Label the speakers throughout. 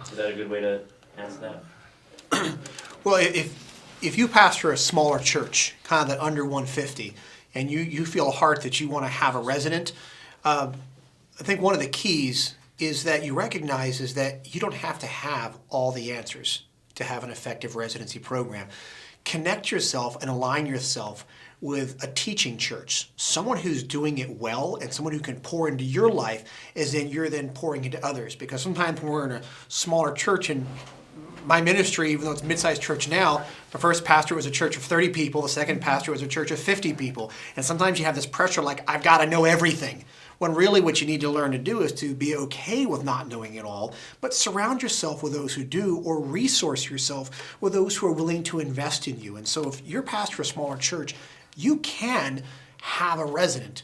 Speaker 1: Is that a good way to ask that?
Speaker 2: Well, if you pastor a smaller church, kind of that under 150, and you feel a heart that you want to have a resident, I think one of the keys is that you recognize is that you don't have to have all the answers to have an effective residency program. Connect yourself and align yourself with a teaching church, someone who's doing it well and someone who can pour into your life as then you're then pouring into others. Because sometimes when we're in a smaller church, and my ministry, even though it's a mid-sized church now, the first pastor was a church of 30 people, the second pastor was a church of 50 people. And sometimes you have this pressure like, I've got to know everything. When really what you need to learn to do is to be okay with not knowing it all, but surround yourself with those who do, or resource yourself with those who are willing to invest in you. And so if you're pastor of a smaller church, you can have a resident,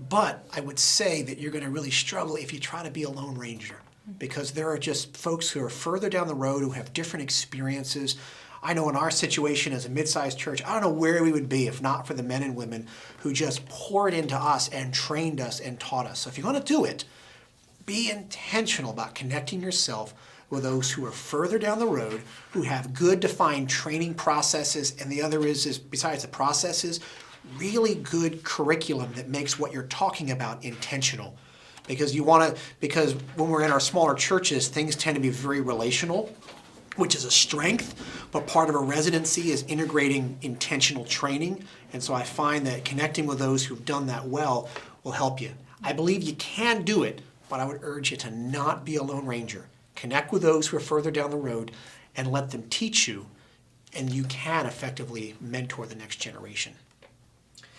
Speaker 2: but I would say that you're going to really struggle if you try to be a lone ranger, because there are just folks who are further down the road who have different experiences. I know in our situation as a mid-sized church, I don't know where we would be if not for the men and women who just poured into us and trained us and taught us. So if you're going to do it, be intentional about connecting yourself with those who are further down the road, who have good defined training processes, and the other is besides the processes, really good curriculum that makes what you're talking about intentional. Because because when we're in our smaller churches, things tend to be very relational, which is a strength, but part of a residency is integrating intentional training. And so I find that connecting with those who've done that well will help you. I believe you can do it, but I would urge you to not be a lone ranger. Connect with those who are further down the road and let them teach you, and you can effectively mentor the next generation.